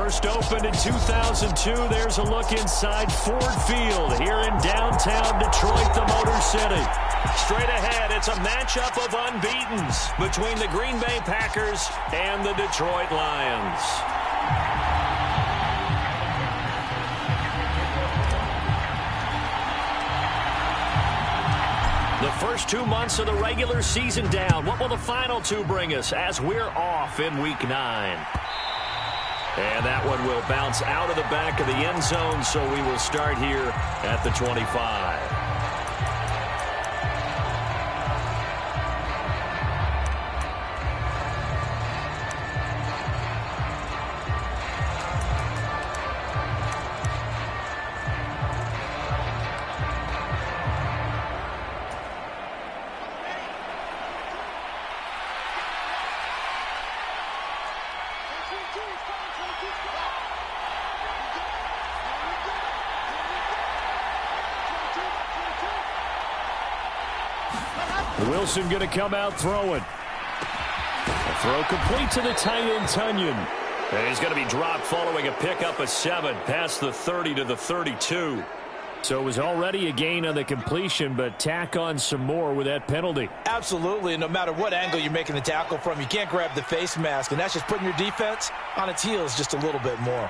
First opened in 2002. There's a look inside Ford Field here in downtown Detroit, the Motor City. Straight ahead, it's a matchup of unbeatens between the Green Bay Packers and the Detroit Lions. The first 2 months of the regular season down. What will the final two bring us as we're off in Week 9? And that one will bounce out of the back of the end zone, so we will start here at the 25. Wilson going to come out throwing. A throw complete to the tight end, Tunyon. And he's going to be dropped following a pickup of 7 past the 30 to the 32. So it was already a gain on the completion, but tack on some more with that penalty. Absolutely, and no matter what angle you're making the tackle from, you can't grab the face mask, and that's just putting your defense on its heels just a little bit more.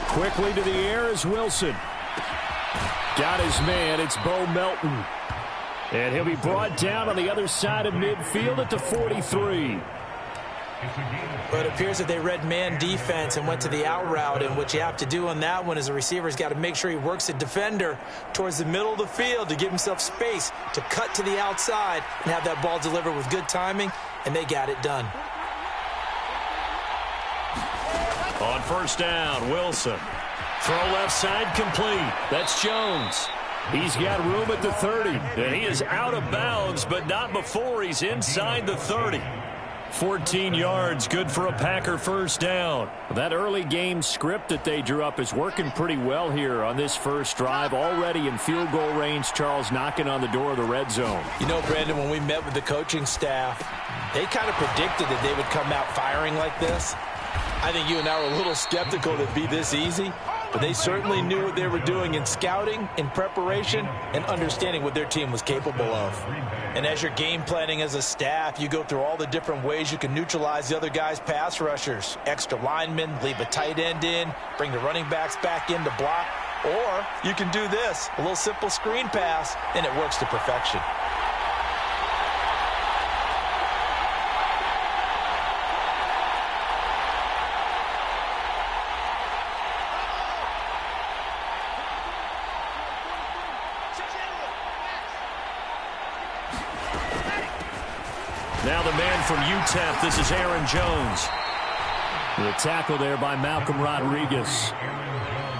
Quickly to the air is Wilson. Got his man. It's Bo Melton. And he'll be brought down on the other side of midfield at the 43. But it appears that they read man defense and went to the out route. And what you have to do on that one is a receiver's got to make sure he works a defender towards the middle of the field to give himself space to cut to the outside and have that ball delivered with good timing. And they got it done. On first down, Wilson. Throw left side complete. That's Jones. He's got room at the 30. And he is out of bounds, but not before he's inside the 30. 14 yards, good for a Packer first down. That early game script that they drew up is working pretty well here on this first drive. Already in field goal range, Charles knocking on the door of the red zone. You know, Brandon, when we met with the coaching staff, they kind of predicted that they would come out firing like this. I think you and I were a little skeptical that it'd be this easy, but they certainly knew what they were doing in scouting, in preparation, and understanding what their team was capable of. And as you're game planning as a staff, you go through all the different ways you can neutralize the other guy's pass rushers. Extra linemen, leave a tight end in, bring the running backs back in to block. Or you can do this, a little simple screen pass, and it works to perfection. Now the man from UTEP, this is Aaron Jones. The tackle there by Malcolm Rodriguez.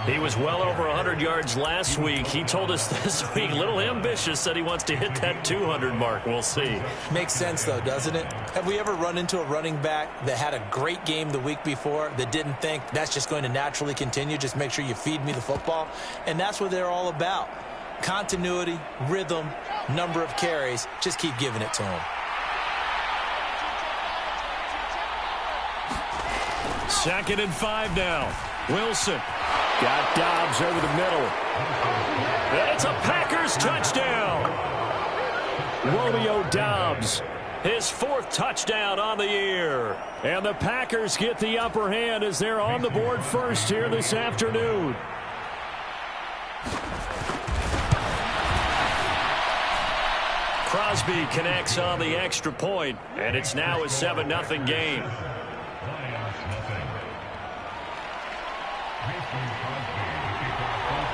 He was well over 100 yards last week. He told us this week, a little ambitious, said he wants to hit that 200 mark. We'll see. Makes sense, though, doesn't it? Have we ever run into a running back that had a great game the week before that didn't think that's just going to naturally continue? Just make sure you feed me the football. And that's what they're all about. Continuity, rhythm, number of carries. Just keep giving it to them. Second and 5 now. Wilson got Dobbs over the middle. And it's a Packers touchdown. Romeo Dobbs, his 4th touchdown on the year. And the Packers get the upper hand as they're on the board first here this afternoon. Crosby connects on the extra point, and it's now a 7-0 game.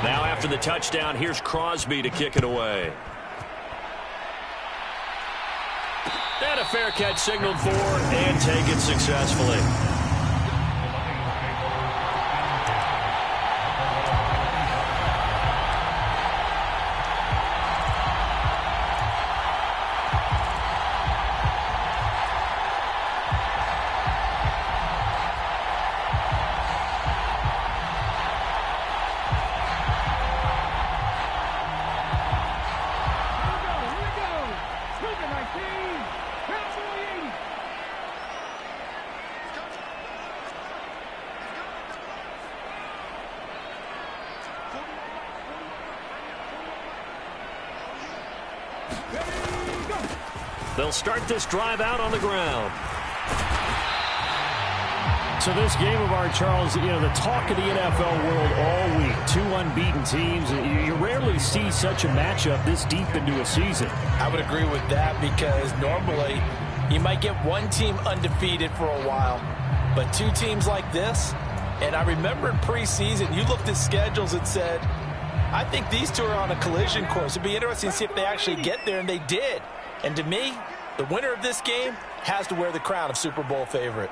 Now after the touchdown, here's Crosby to kick it away. And a fair catch signaled for and taken successfully. They'll start this drive out on the ground. So this game of our, Charles, you know, the talk of the NFL world all week. Two unbeaten teams. You rarely see such a matchup this deep into a season. I would agree with that because normally you might get one team undefeated for a while, but two teams like this, and I remember in preseason you looked at schedules and said, I think these two are on a collision course. It'd be interesting to see if they actually get there, and they did. And to me, the winner of this game has to wear the crown of Super Bowl favorite.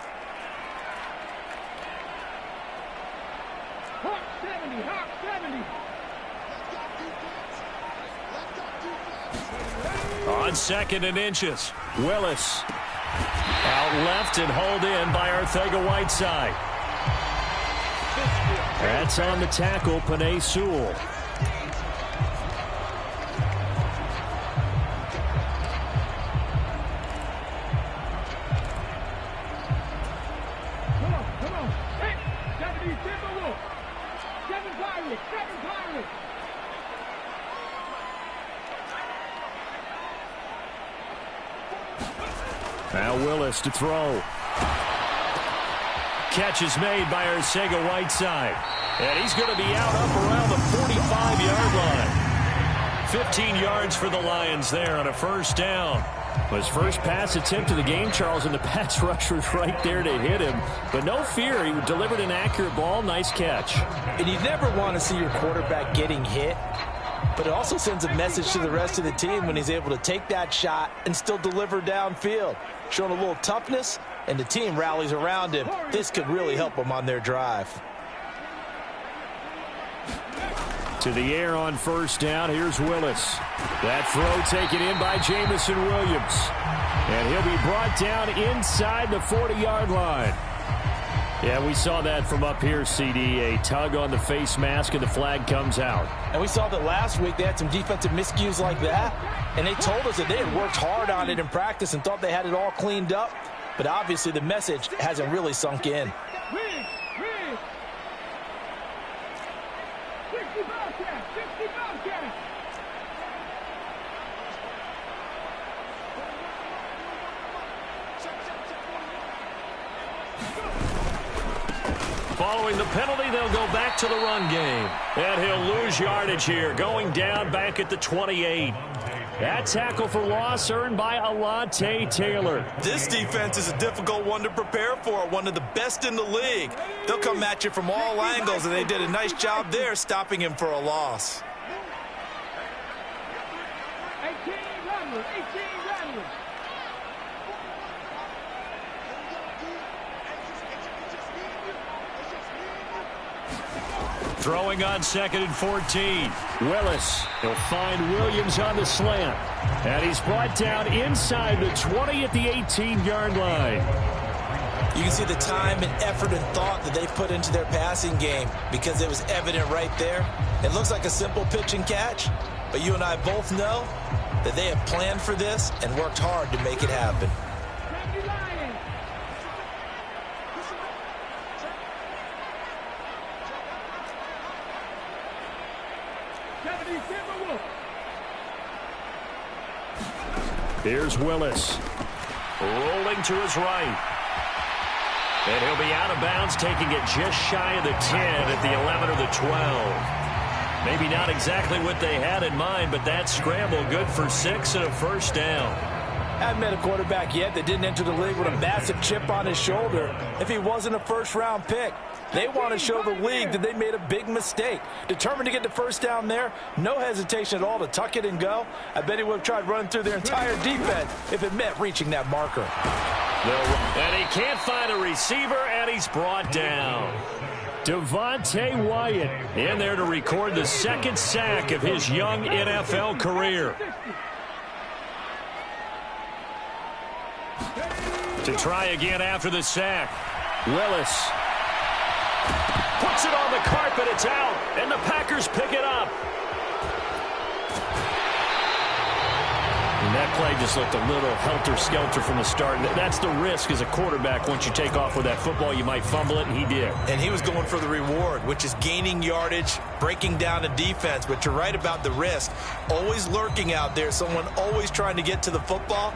On 2nd and inches, Willis. Out left and hauled in by Arcega-Whiteside. That's on the tackle, Penei Sewell. Now Willis to throw. Catch is made by Arcega-Whiteside. And he's going to be out up around the 45-yard line. 15 yards for the Lions there on a first down. His first pass attempt of the game, Charles, and the pass rush was right there to hit him. But no fear, he delivered an accurate ball. Nice catch. And you never want to see your quarterback getting hit. But it also sends a message to the rest of the team when he's able to take that shot and still deliver downfield. Showing a little toughness, and the team rallies around him. This could really help them on their drive. To the air on first down. Here's Willis. That throw taken in by Jamison Williams. And he'll be brought down inside the 40-yard line. Yeah, we saw that from up here, CD. A tug on the face mask, and the flag comes out. And we saw that last week they had some defensive miscues like that. And they told us that they had worked hard on it in practice and thought they had it all cleaned up. But obviously the message hasn't really sunk in. Following the penalty, they'll go back to the run game. And he'll lose yardage here, going down back at the 28. That tackle for loss earned by Alontae Taylor. This defense is a difficult one to prepare for, one of the best in the league. They'll come at you from all angles, and they did a nice job there stopping him for a loss. Throwing on 2nd and 14. Willis. He'll find Williams on the slant. And he's brought down inside the 20 at the 18-yard line. You can see the time and effort and thought that they've put into their passing game because it was evident right there. It looks like a simple pitch and catch, but you and I both know that they have planned for this and worked hard to make it happen. Here's Willis. Rolling to his right. And he'll be out of bounds, taking it just shy of the 10 at the 11 or the 12. Maybe not exactly what they had in mind, but that scramble good for 6 and a first down. I haven't met a quarterback yet that didn't enter the league with a massive chip on his shoulder if he wasn't a first-round pick. They want to show the league that they made a big mistake. Determined to get the first down there, no hesitation at all to tuck it and go. I bet he would have tried running through their entire defense if it meant reaching that marker. And he can't find a receiver, and he's brought down. Devontae Wyatt in there to record the second sack of his young NFL career. To try again after the sack. Willis puts it on the carpet. It's out, and the Packers pick it up. And that play just looked a little helter-skelter from the start. That's the risk as a quarterback. Once you take off with that football, you might fumble it, and he did. And he was going for the reward, which is gaining yardage, breaking down the defense. But you're right about the risk. Always lurking out there, someone always trying to get to the football.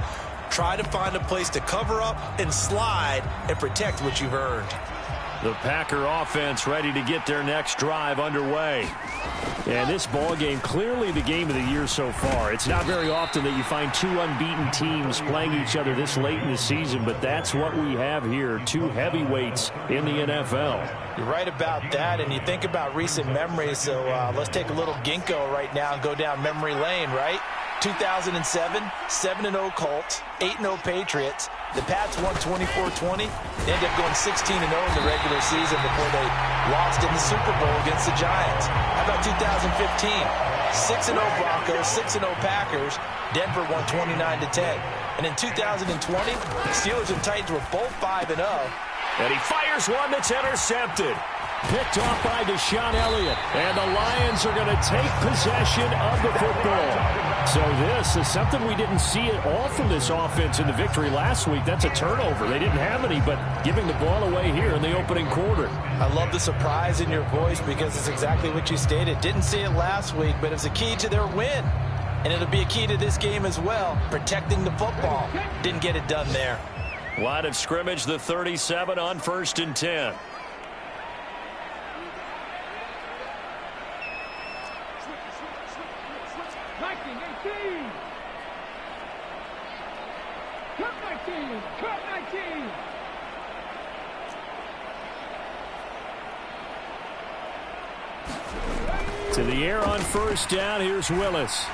Try to find a place to cover up and slide and protect what you've earned. The Packer offense ready to get their next drive underway. And this ball game, clearly the game of the year so far. It's not very often that you find two unbeaten teams playing each other this late in the season, but that's what we have here, two heavyweights in the NFL. You're right about that, and you think about recent memories, so let's take a little ginkgo right now and go down memory lane, right? 2007, 7-0 Colts, 8-0 Patriots. The Pats won 24-20. They ended up going 16-0 in the regular season before they lost in the Super Bowl against the Giants. How about 2015? 6-0 Broncos, 6-0 Packers. Denver won 29-10. And in 2020, Steelers and Titans were both 5-0. And he fires one that's intercepted. Picked off by Deshaun Elliott. And the Lions are going to take possession of the football. So this is something we didn't see at all from this offense in the victory last week. That's a turnover. They didn't have any, but giving the ball away here in the opening quarter. I love the surprise in your voice because it's exactly what you stated. Didn't see it last week, but it's a key to their win. And it'll be a key to this game as well, protecting the football. Didn't get it done there. Line of scrimmage, the 37 on 1st and 10. To the air on 1st down. Here's Willis.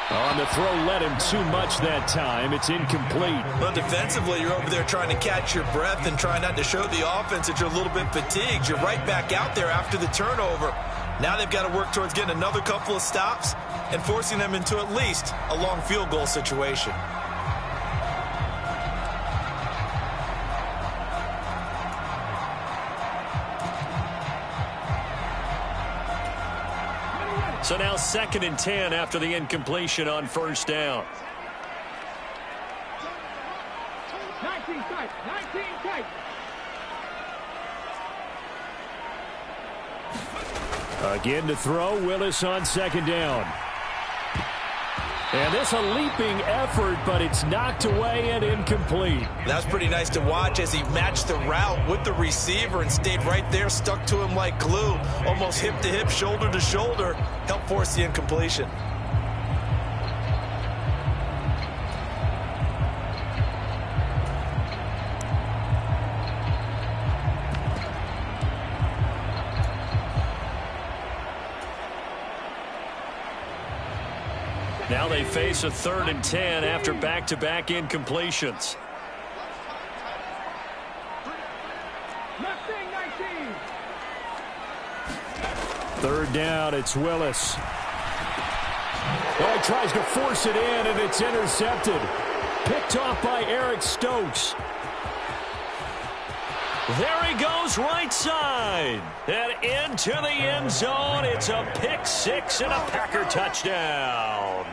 On the throw, led him too much that time. It's incomplete. Well, defensively, you're over there trying to catch your breath and trying not to show the offense that you're a little bit fatigued. You're right back out there after the turnover. Now they've got to work towards getting another couple of stops and forcing them into at least a long field goal situation. So now 2nd and 10 after the incompletion on 1st down. 19 tight. Again to throw. Willis on 2nd down. And this a leaping effort, but it's knocked away and incomplete. That's pretty nice to watch as he matched the route with the receiver and stayed right there, stuck to him like glue, almost hip to hip, shoulder to shoulder, helped force the incompletion. Now they face a 3rd and 10 after back-to-back incompletions. Third down, it's Willis. Oh, he tries to force it in, and it's intercepted. Picked off by Eric Stokes. There he goes right side. And into the end zone. It's a pick six and a Packer touchdown.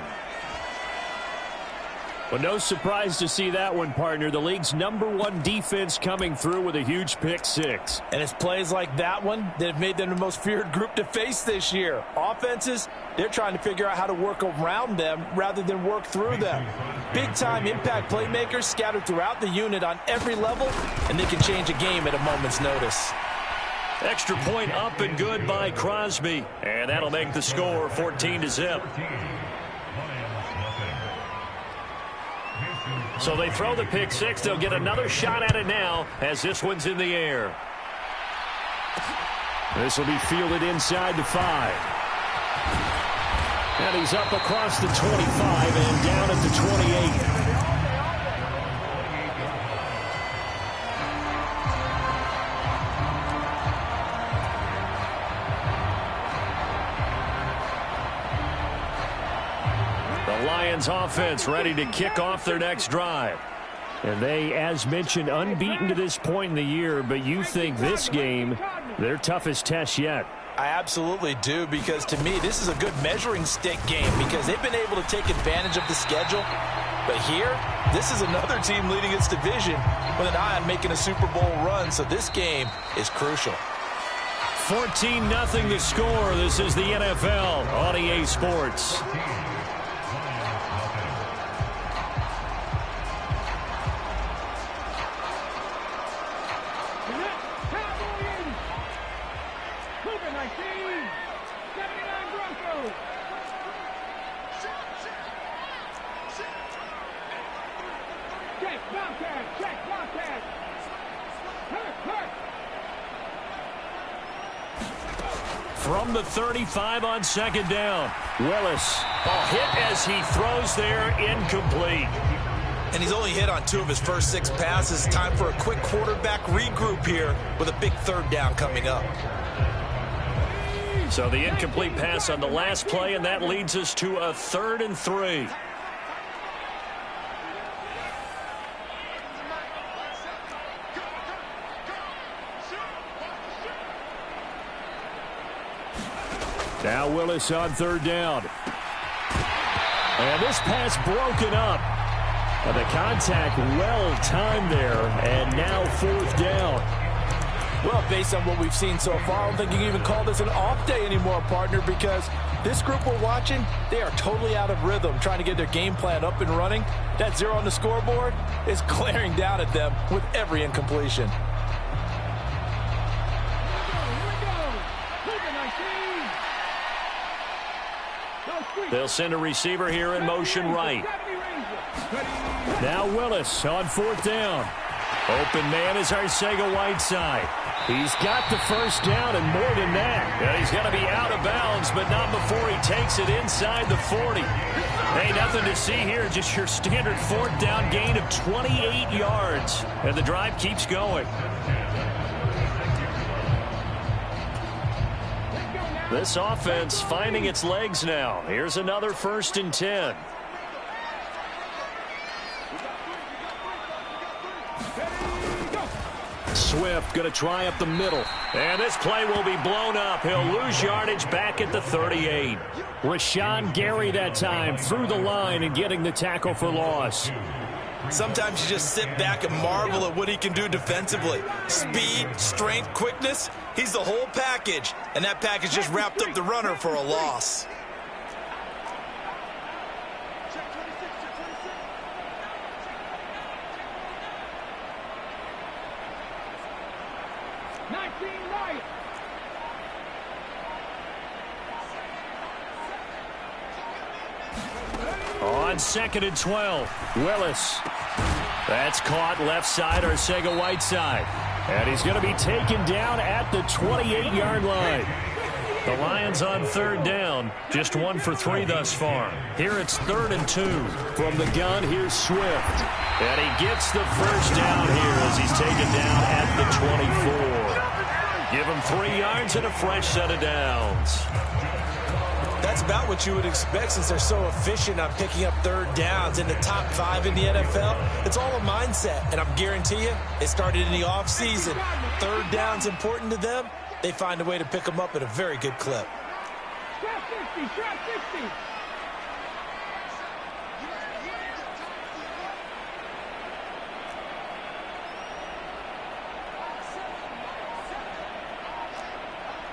Well, no surprise to see that one, partner. The league's #1 defense coming through with a huge pick six. And it's plays like that one that have made them the most feared group to face this year. Offenses, they're trying to figure out how to work around them rather than work through them. Big-time impact playmakers scattered throughout the unit on every level, and they can change a game at a moment's notice. Extra point up and good by Crosby. And that'll make the score 14-0. So they throw the pick six. They'll get another shot at it now as this one's in the air. This will be fielded inside the 5. And he's up across the 25 and down at the 28. Lions offense ready to kick off their next drive. And they, as mentioned, unbeaten to this point in the year, but you think this game, their toughest test yet. I absolutely do, because to me, this is a good measuring stick game because they've been able to take advantage of the schedule. But here, this is another team leading its division with an eye on making a Super Bowl run, so this game is crucial. 14-0 the score. This is the NFL on EA Sports. it, 19. 79 Broncos. Check, Bobcat. Check, Bobcat. Hurt. From the 35 on second down. Willis, a hit as he throws there, incomplete. And he's only hit on 2 of his first 6 passes. Time for a quick quarterback regroup here with a big third down coming up. So the incomplete pass on the last play, and that leads us to a 3rd and 3. Now Willis on 3rd down. And this pass broken up. And the contact well timed there, and now 4th down. Well, based on what we've seen so far, I don't think you can even call this an off day anymore, partner, because this group we're watching, they are totally out of rhythm, trying to get their game plan up and running. That 0 on the scoreboard is glaring down at them with every incompletion. They'll send a receiver here in motion right. Now Willis on 4th down. Open man is Arcega-Whiteside. He's got the first down and more than that. And he's going to be out of bounds, but not before he takes it inside the 40. Hey, nothing to see here, just your standard 4th down gain of 28 yards. And the drive keeps going. This offense finding its legs now. Here's another 1st and 10. Swift going to try up the middle. And this play will be blown up. He'll lose yardage back at the 38. Rashawn Gary that time through the line and getting the tackle for loss. Sometimes you just sit back and marvel at what he can do defensively. Speed, strength, quickness. He's the whole package. And that package just wrapped up the runner for a loss. On 2nd and 12, Willis. That's caught left side, Arcega-Whiteside. And he's going to be taken down at the 28-yard line. The Lions on 3rd down, just 1 for 3 thus far. Here it's 3rd and 2. From the gun, here's Swift. And he gets the first down here as he's taken down at the 24. Give him 3 yards and a fresh set of downs. That's about what you would expect since they're so efficient on picking up 3rd downs in the top 5 in the NFL. It's all a mindset, and I guarantee you it started in the offseason. 3rd down's important to them. They find a way to pick them up at a very good clip. Trap 60, trap 60.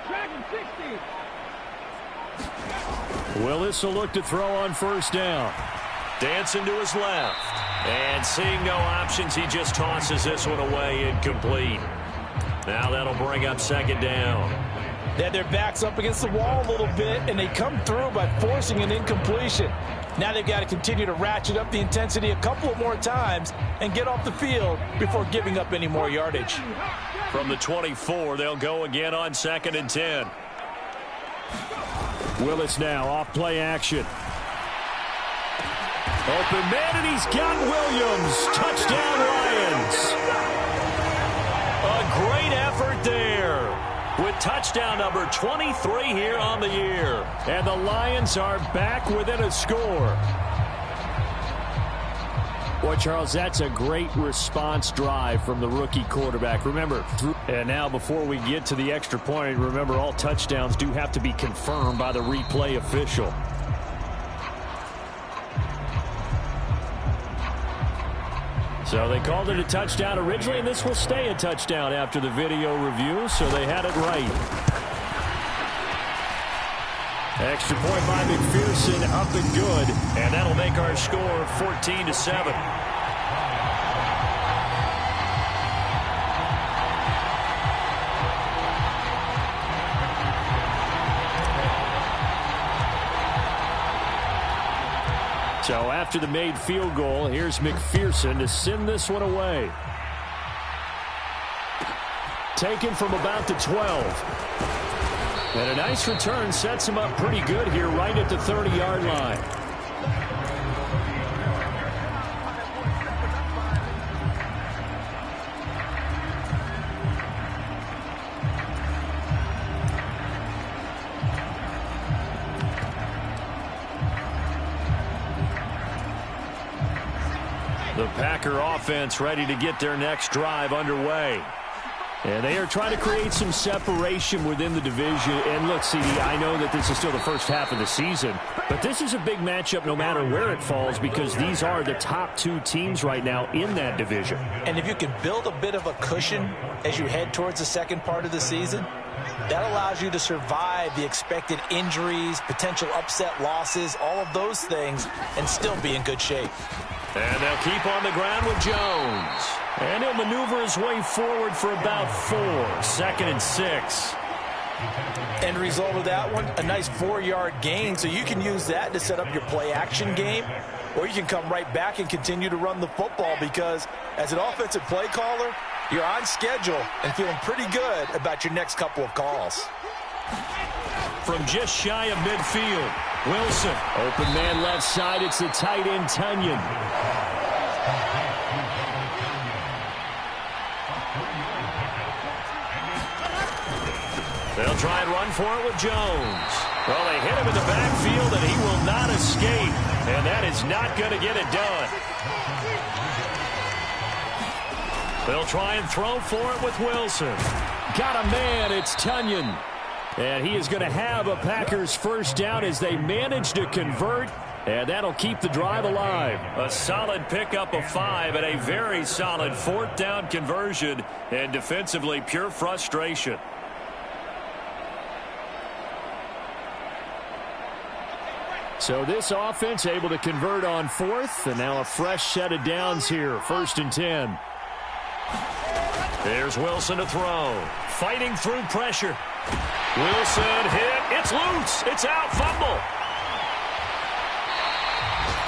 Dragon 60. Willis will look to throw on 1st down. Dancing to his left. And seeing no options, he just tosses this one away, incomplete. Now that'll bring up 2nd down. They had their backs up against the wall a little bit, and they come through by forcing an incompletion. Now they've got to continue to ratchet up the intensity a couple of more times and get off the field before giving up any more yardage. From the 24, they'll go again on 2nd and 10. Willis now off play action. Open man, and he's got Williams. Touchdown, Lions. A great effort there with touchdown number 23 here on the year. And the Lions are back within a score. Boy, Charles, that's a great response drive from the rookie quarterback. Remember, and now before we get to the extra point, remember all touchdowns do have to be confirmed by the replay official. So they called it a touchdown originally, and this will stay a touchdown after the video review, so they had it right. Extra point by McPherson, up and good. And that'll make our score 14-7. So after the made field goal, here's McPherson to send this one away. Taken from about the 12. And a nice return sets him up pretty good here right at the 30-yard line. The Packer offense ready to get their next drive underway. And they are trying to create some separation within the division. And look, CD, I know that this is still the first half of the season, but this is a big matchup no matter where it falls because these are the top two teams right now in that division. And if you can build a bit of a cushion as you head towards the second part of the season, that allows you to survive the expected injuries, potential upset losses, all of those things, and still be in good shape. And they'll keep on the ground with Jones. And he'll maneuver his way forward for about 4. 2nd and 6. End result of that one, a nice 4-yard gain. So you can use that to set up your play-action game, or you can come right back and continue to run the football because as an offensive play caller, you're on schedule and feeling pretty good about your next couple of calls. From just shy of midfield, Wilson. Open man left side. It's the tight end, Tunyon. They'll try and run for it with Jones. Well, they hit him in the backfield, and he will not escape. And that is not going to get it done. They'll try and throw for it with Wilson. Got a man. It's Tunyon. And he is going to have a Packers first down as they manage to convert, and that'll keep the drive alive. A solid pickup of 5 and a very solid 4th down conversion, and defensively pure frustration. So this offense able to convert on 4th, and now a fresh set of downs here, 1st and 10. There's Wilson to throw. Fighting through pressure. Wilson hit. It's loose. It's out. Fumble.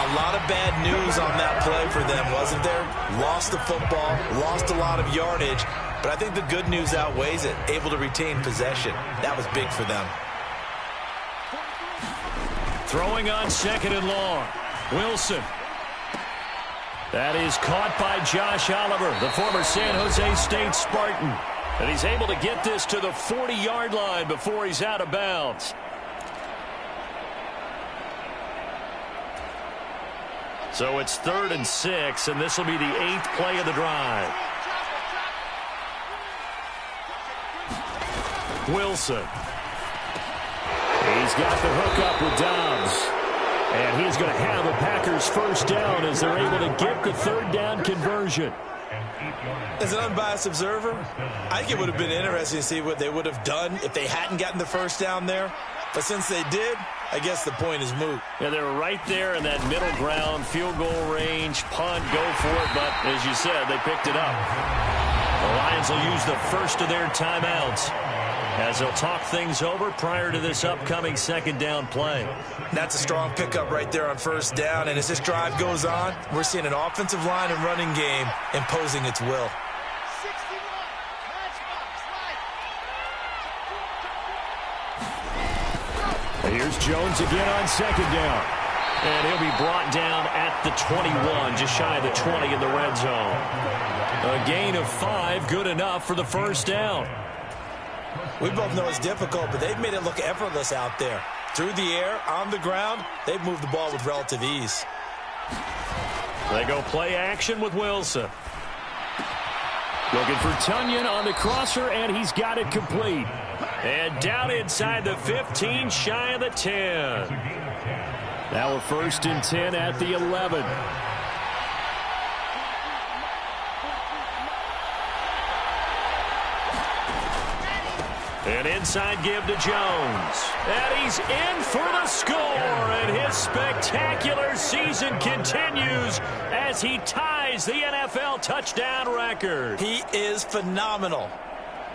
A lot of bad news on that play for them, wasn't there? Lost the football, lost a lot of yardage, but I think the good news outweighs it. Able to retain possession. That was big for them. Throwing on 2nd and long. Wilson. That is caught by Josh Oliver, the former San Jose State Spartan. And he's able to get this to the 40-yard line before he's out of bounds. So it's 3rd and 6, and this will be the 8th play of the drive. Wilson. He's got the hook up with Dobbs. And he's going to have a Packers first down as they're able to get the 3rd down conversion. As an unbiased observer, I think it would have been interesting to see what they would have done if they hadn't gotten the first down there. But since they did, I guess the point is moot. Yeah, they were right there in that middle ground, field goal range, punt, go for it. But as you said, they picked it up. The Lions will use the first of their timeouts as they'll talk things over prior to this upcoming 2nd down play. That's a strong pickup right there on 1st down. And as this drive goes on, we're seeing an offensive line and running game imposing its will. Here's Jones again on 2nd down. And he'll be brought down at the 21, just shy of the 20 in the red zone. A gain of 5, good enough for the first down. We both know it's difficult, but they've made it look effortless out there. Through the air, on the ground, they've moved the ball with relative ease. They go play action with Wilson. Looking for Tunyon on the crosser, and he's got it complete. And down inside the 15, shy of the 10. Now a 1st and 10 at the 11. An inside give to Jones. And he's in for the score. And his spectacular season continues as he ties the NFL touchdown record. He is phenomenal.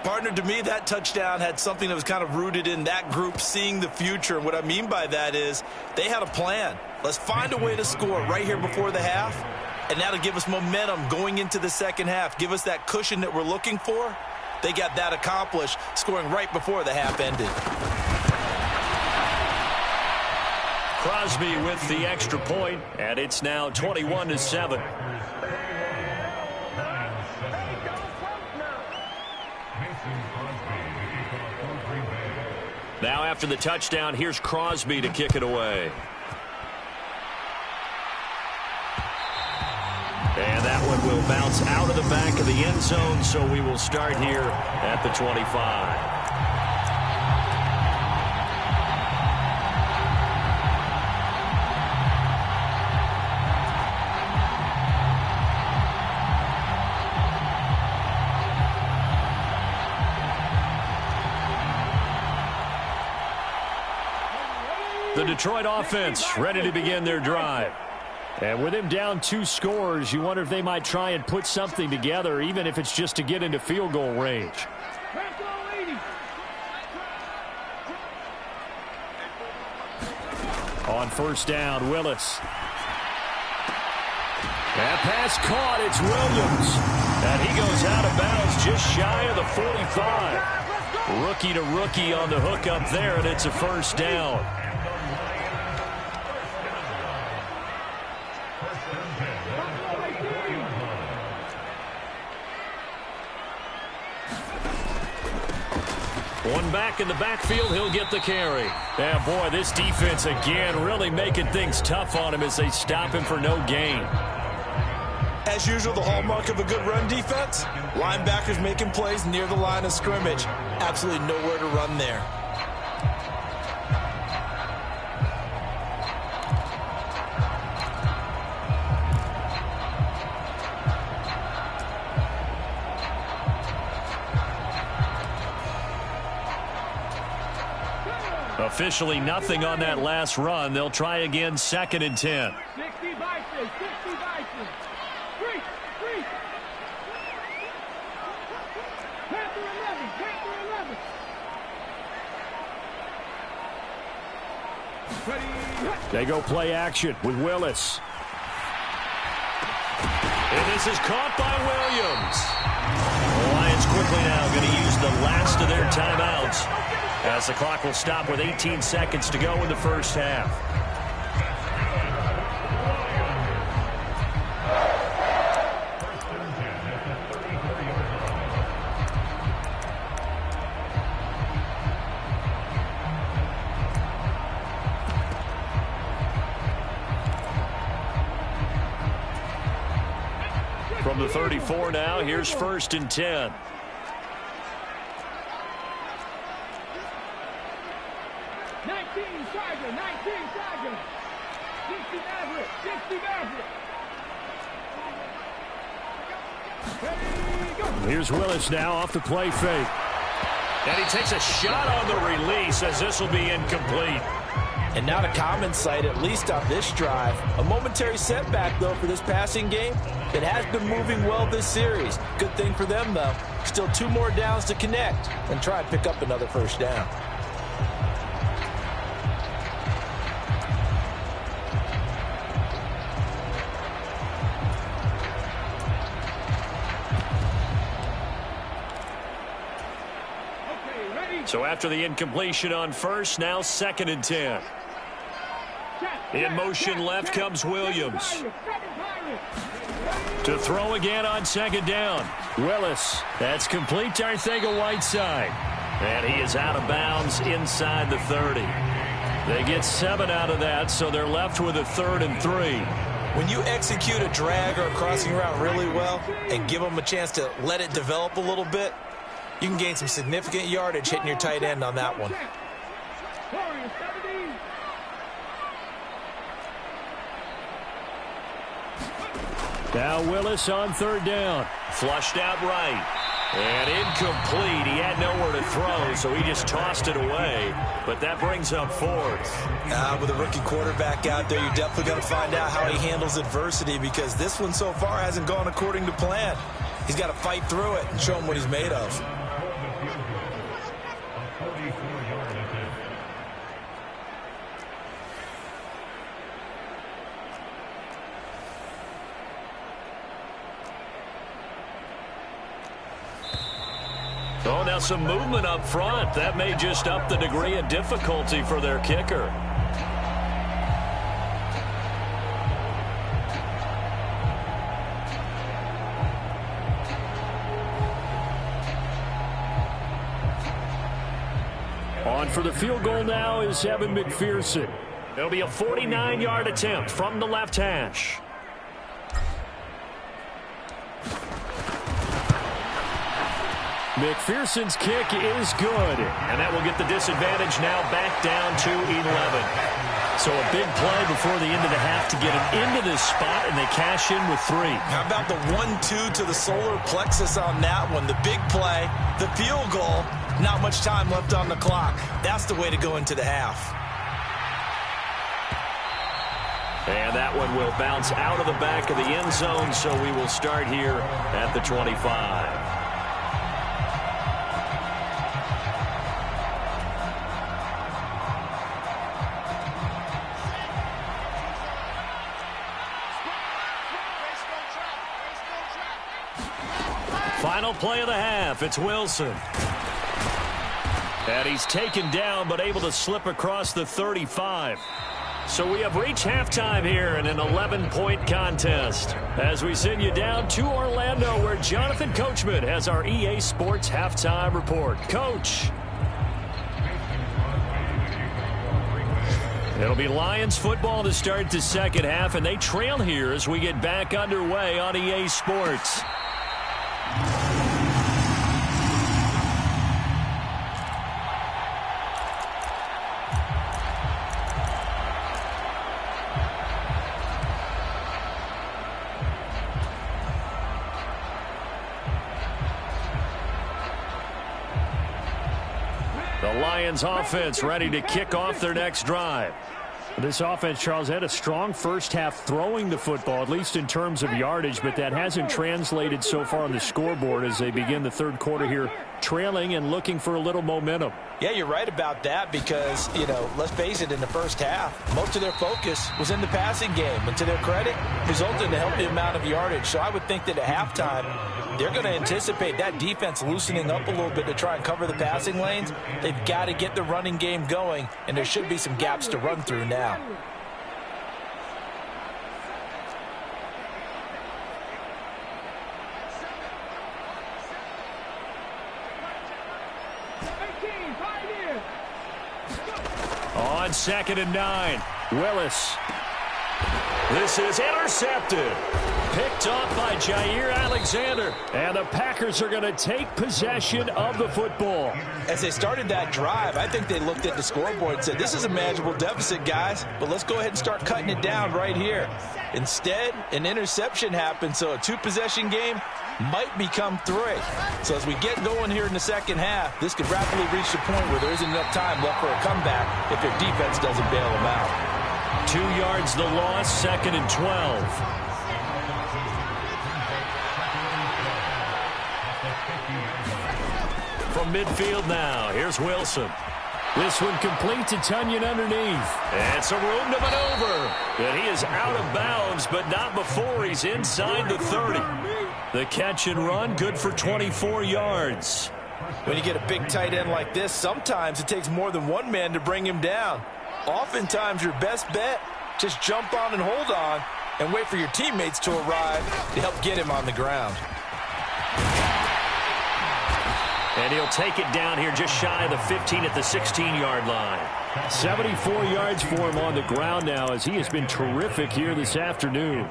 Partner, to me, that touchdown had something that was kind of rooted in that group seeing the future. And what I mean by that is they had a plan. Let's find a way to score right here before the half, and that'll give us momentum going into the second half. Give us that cushion that we're looking for. They got that accomplished, scoring right before the half ended. Crosby with the extra point, and it's now 21-7. Now after the touchdown, here's Crosby to kick it away. And that one will bounce out of the back of the end zone, so we will start here at the 25. The Detroit offense ready to begin their drive. And with him down 2 scores, you wonder if they might try and put something together, even if it's just to get into field goal range. On first down, Willis. That pass caught. It's Williams. And he goes out of bounds just shy of the 45. Rookie to rookie on the hook up there, and it's a first down. One back in the backfield, he'll get the carry. Yeah, boy, this defense again really making things tough on him as they stop him for no gain. As usual, the hallmark of a good run defense, linebackers making plays near the line of scrimmage. Absolutely nowhere to run there. Officially nothing on that last run. They'll try again, 2nd and 10. 60 Bison, 60 Bison. Freeze. Panther 11, Ready. They go play action with Willis. And this is caught by Williams. The Lions quickly now going to use the last of their timeouts, as the clock will stop with 18 seconds to go in the first half. From the 34 now, here's 1st and 10. Here's Willis now off the play fake. And he takes a shot on the release as this will be incomplete. And not a common sight, at least on this drive. A momentary setback, though, for this passing game. It has been moving well this series. Good thing for them, though. Still 2 more downs to connect and try and pick up another first down. So after the incompletion on first, now 2nd and 10. In motion left comes Williams. To throw again on 2nd down. Willis. That's complete to Arcega-Whiteside. And he is out of bounds inside the 30. They get 7 out of that, so they're left with a 3rd and 3. When you execute a drag or a crossing route really well and give them a chance to let it develop a little bit, you can gain some significant yardage hitting your tight end on that one. Now Willis on 3rd down. Flushed out right. And incomplete. He had nowhere to throw, so he just tossed it away. But that brings up 4th. With a rookie quarterback out there, you're definitely going to find out how he handles adversity, because this one so far hasn't gone according to plan. He's got to fight through it and show him what he's made of. Oh, now some movement up front. That may just up the degree of difficulty for their kicker. On for the field goal now is Evan McPherson. It'll be a 49-yard attempt from the left hash. McPherson's kick is good. And that will get the disadvantage now back down to 11. So a big play before the end of the half to get them into this spot, and they cash in with 3. How about the 1-2 to the solar plexus on that one? The big play, the field goal, not much time left on the clock. That's the way to go into the half. And that one will bounce out of the back of the end zone, so we will start here at the 25. Final play of the half. It's Wilson. And he's taken down but able to slip across the 35. So we have reached halftime here in an 11-point contest as we send you down to Orlando where Jonathan Coachman has our EA Sports halftime report. Coach. It'll be Lions football to start the second half, and they trail here as we get back underway on EA Sports. The Lions offense ready to kick off their next drive. This offense, Charles, had a strong first half throwing the football, at least in terms of yardage, but that hasn't translated so far on the scoreboard as they begin the third quarter here, trailing and looking for a little momentum. Yeah, you're right about that because, let's face it, in the first half, most of their focus was in the passing game. And to their credit, resulted in a healthy amount of yardage. So I would think that at halftime, they're going to anticipate that defense loosening up a little bit to try and cover the passing lanes. They've got to get the running game going, and there should be some gaps to run through now. On 2nd and 9, Willis. This is intercepted. Picked off by Jair Alexander. And the Packers are going to take possession of the football. As they started that drive, I think they looked at the scoreboard and said, this is a manageable deficit, guys, but let's go ahead and start cutting it down right here. Instead, an interception happened, so a 2-possession game might become 3. So as we get going here in the second half, this could rapidly reach the point where there isn't enough time left for a comeback if their defense doesn't bail them out. 2 yards the loss, 2nd and 12. From midfield now, here's Wilson. This one complete to Tunyon underneath. And some room to maneuver. And he is out of bounds, but not before he's inside the 30. The catch and run, good for 24 yards. When you get a big tight end like this, sometimes it takes more than one man to bring him down. Oftentimes, your best bet, just jump on and hold on and wait for your teammates to arrive to help get him on the ground. And he'll take it down here just shy of the 15 at the 16-yard line. 74 yards for him on the ground now as he has been terrific here this afternoon.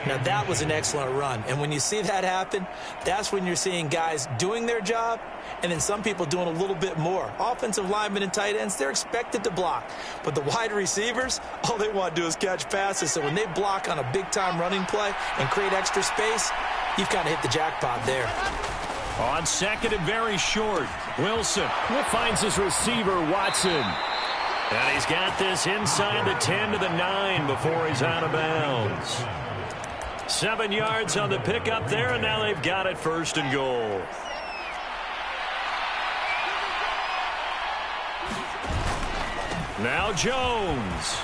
Now that was an excellent run. And when you see that happen, that's when you're seeing guys doing their job and then some people doing a little bit more. Offensive linemen and tight ends, they're expected to block. But the wide receivers, all they want to do is catch passes. So when they block on a big-time running play and create extra space, you've kind of hit the jackpot there. On 2nd and very short, Wilson finds his receiver, Watson. And he's got this inside the 10 to the 9 before he's out of bounds. 7 yards on the pickup there, and now they've got it 1st and goal. Now Jones.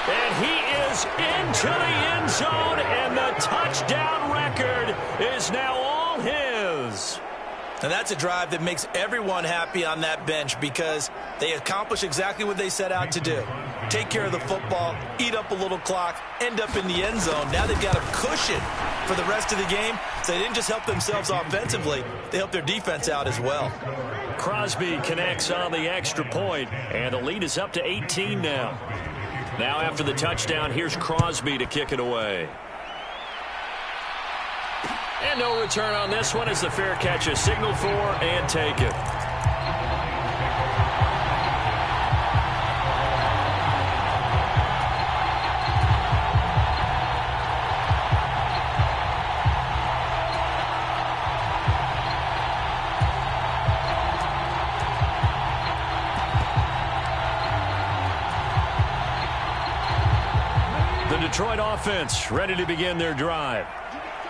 And he is into the end zone, and the touchdown record is now all his. And that's a drive that makes everyone happy on that bench because they accomplish exactly what they set out to do. Take care of the football, eat up a little clock, end up in the end zone. Now they've got a cushion for the rest of the game. So they didn't just help themselves offensively, they helped their defense out as well. Crosby connects on the extra point, and the lead is up to 18 now. Now after the touchdown, here's Crosby to kick it away. And no return on this one as the fair catch is signaled for and taken. The Detroit offense ready to begin their drive.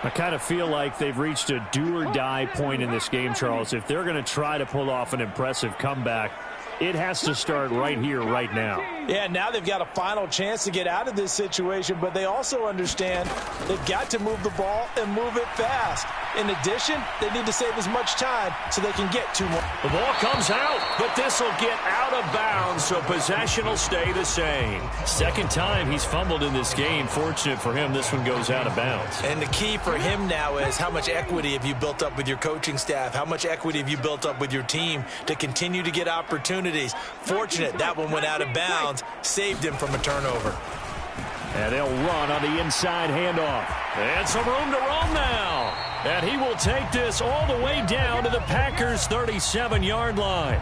I kind of feel like they've reached a do-or-die point in this game, Charles. If they're going to try to pull off an impressive comeback, it has to start right here, right now. Yeah, now they've got a final chance to get out of this situation, but they also understand they've got to move the ball and move it fast. In addition, they need to save as much time so they can get 2 more. The ball comes out, but this will get out of bounds, so possession will stay the same. Second time he's fumbled in this game. Fortunate for him, this one goes out of bounds. And the key for him now is how much equity have you built up with your coaching staff? How much equity have you built up with your team to continue to get opportunities? Fortunate that one went out of bounds, saved him from a turnover. And they'll run on the inside handoff. And some room to roam now. And he will take this all the way down to the Packers' 37-yard line.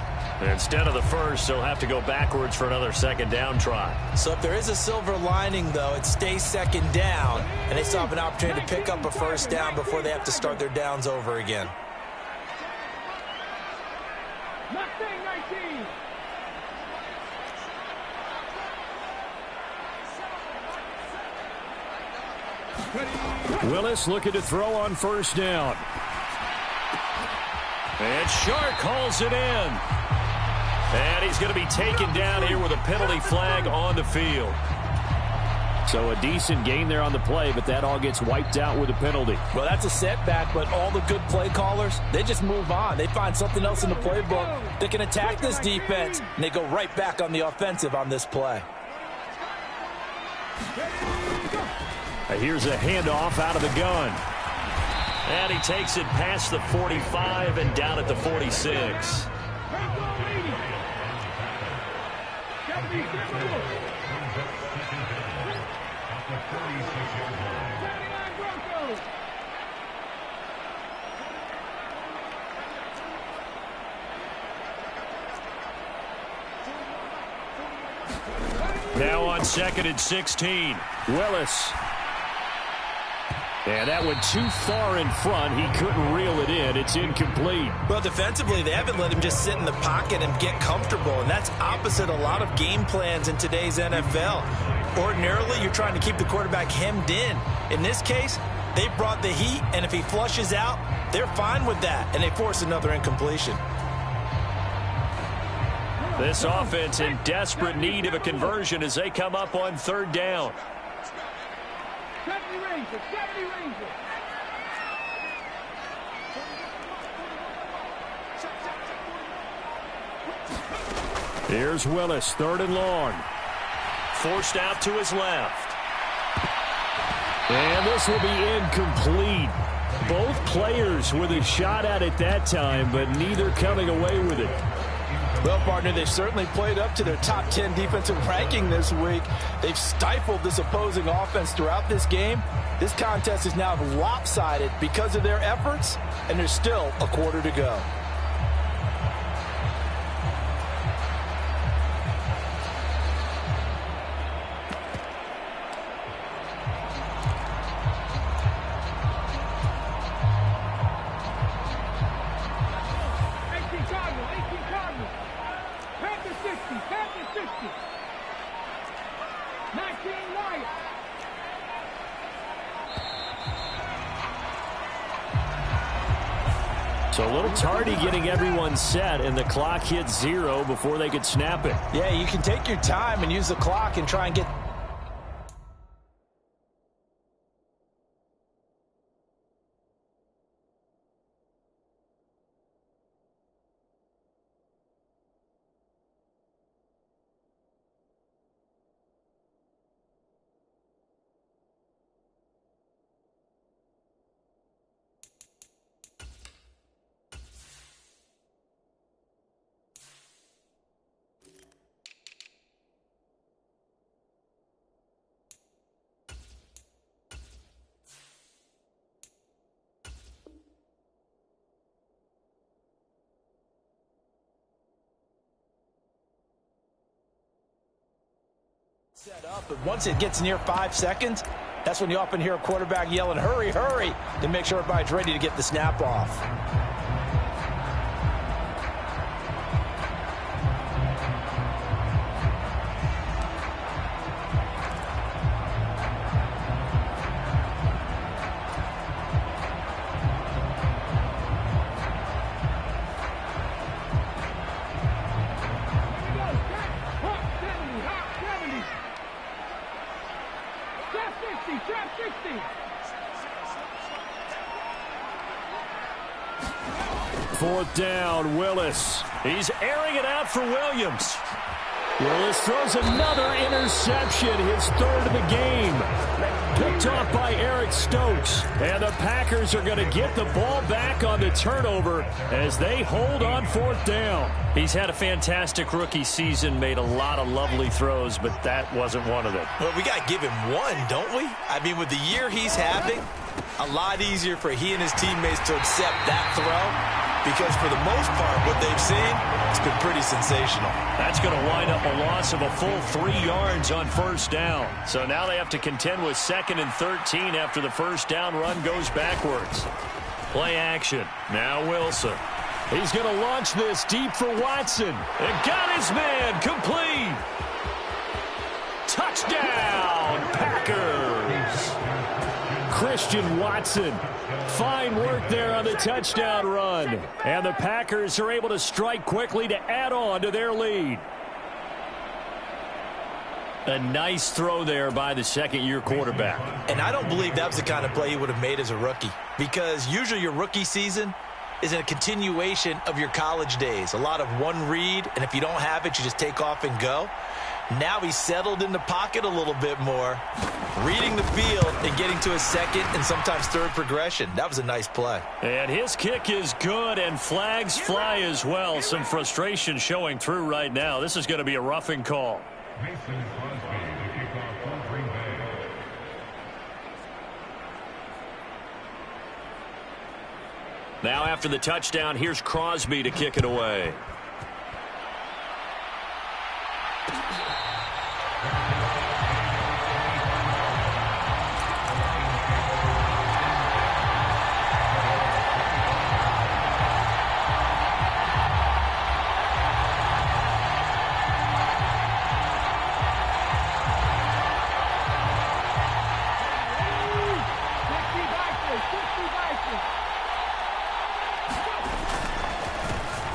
Instead of the first, they'll have to go backwards for another second down try. So if there is a silver lining, though, it stays second down, and they still have an opportunity to pick up a first down before they have to start their downs over again. Mustang 19. Willis looking to throw on first down. And Shark calls it in. And he's going to be taken down here with a penalty flag on the field. So a decent gain there on the play, but that all gets wiped out with a penalty. Well, that's a setback, but all the good play callers, they just move on. They find something else in the playbook that can attack this defense, and they go right back on the offensive on this play. Here's a handoff out of the gun. And he takes it past the 45 and down at the 46. Now on second and 16, Willis. And that went too far in front. He couldn't reel it in. It's incomplete. Well, defensively, they haven't let him just sit in the pocket and get comfortable, and that's opposite a lot of game plans in today's NFL. Ordinarily, you're trying to keep the quarterback hemmed in. In this case, they brought the heat, and if he flushes out, they're fine with that, and they force another incompletion. This offense in desperate need of a conversion as they come up on third down. 70 Rangers, 70 Rangers. Here's Willis, third and long. Forced out to his left. And this will be incomplete. Both players with a shot at it that time, but neither coming away with it. Well, partner, they've certainly played up to their top 10 defensive ranking this week. They've stifled this opposing offense throughout this game. This contest is now lopsided because of their efforts, and there's still a quarter to go. So a little tardy getting everyone set, and the clock hit 0 before they could snap it. Yeah, you can take your time and use the clock and try and get Set up, but once it gets near 5 seconds, that's when you often hear a quarterback yelling, hurry, hurry, to make sure everybody's ready to get the snap off. Fourth down, Willis. He's airing it out for Williams. Willis throws another interception, his third of the game. Picked off by Eric Stokes. And the Packers are going to get the ball back on the turnover as they hold on fourth down. He's had a fantastic rookie season, made a lot of lovely throws, but that wasn't one of them. Well, we got to give him one, don't we? I mean, with the year he's having, a lot easier for he and his teammates to accept that throw. Because for the most part, what they've seen, it's been pretty sensational. That's going to wind up a loss of a full 3 yards on first down. So now they have to contend with 2nd and 13 after the first down run goes backwards. Play action. Now Wilson. He's going to launch this deep for Watson. And got his man complete. Touchdown, Packers. Christian Watson. Fine work there on the touchdown run. And the Packers are able to strike quickly to add on to their lead. A nice throw there by the second-year quarterback. And I don't believe that was the kind of play he would have made as a rookie. Because usually your rookie season is a continuation of your college days. A lot of one read, and if you don't have it, you just take off and go. Now he's settled in the pocket a little bit more, reading the field and getting to his second and sometimes third progression. That was a nice play. And his kick is good, and flags fly as well. Some frustration showing through right now. This is going to be a roughing call. Now after the touchdown, here's Crosby to kick it away.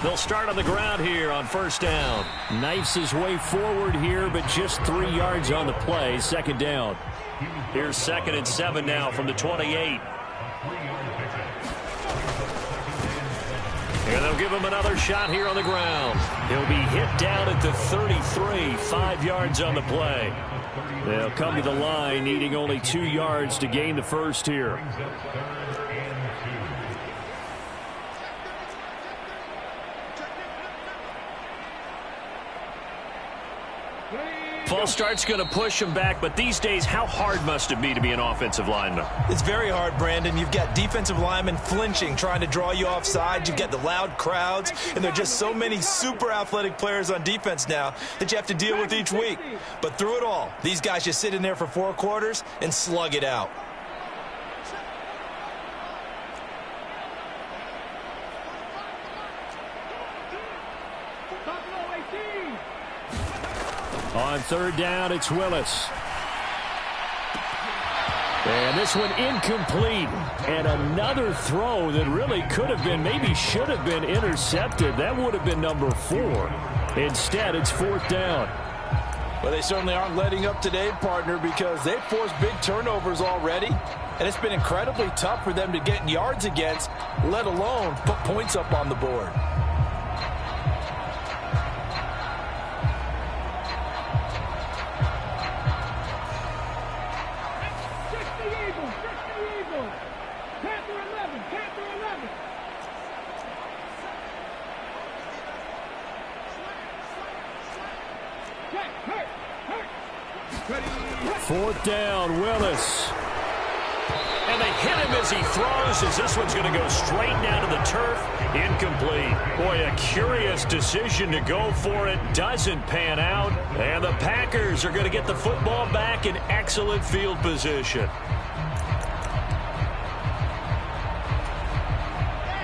They'll start on the ground here on first down. Knifes his way forward here, but just 3 yards on the play. Second down. Here's 2nd and 7 now from the 28. And they'll give him another shot here on the ground. He'll be hit down at the 33, 5 yards on the play. They'll come to the line, needing only 2 yards to gain the first here. False start's going to push him back, but these days, how hard must it be to be an offensive lineman? It's very hard, Brandon. You've got defensive linemen flinching, trying to draw you offside. You've got the loud crowds, and there are just so many super athletic players on defense now that you have to deal with each week. But through it all, these guys just sit in there for 4 quarters and slug it out. On third down, it's Willis. And this one incomplete. And another throw that really could have been, maybe should have been intercepted. That would have been number 4. Instead, it's fourth down. Well, they certainly aren't letting up today, partner, because they've forced big turnovers already. And it's been incredibly tough for them to get yards against, let alone put points up on the board. Fourth down, Willis. And they hit him as he throws, as this one's going to go straight down to the turf. Incomplete. Boy, a curious decision to go for it. Doesn't pan out. And the Packers are going to get the football back in excellent field position.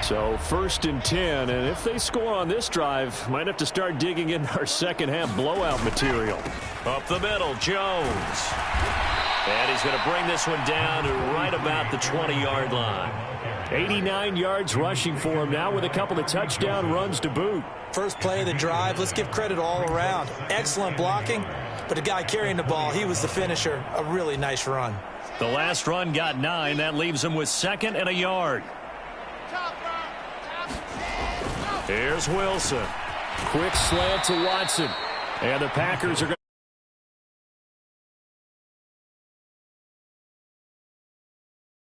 So 1st and 10, and if they score on this drive, might have to start digging in our second half blowout material. Up the middle, Jones. And he's going to bring this one down to right about the 20-yard line. 89 yards rushing for him now with a couple of touchdown runs to boot. First play of the drive, let's give credit all around. Excellent blocking, but the guy carrying the ball, he was the finisher. A really nice run. The last run got 9. That leaves him with 2nd and a yard. Here's Wilson. Quick slant to Watson. And the Packers are going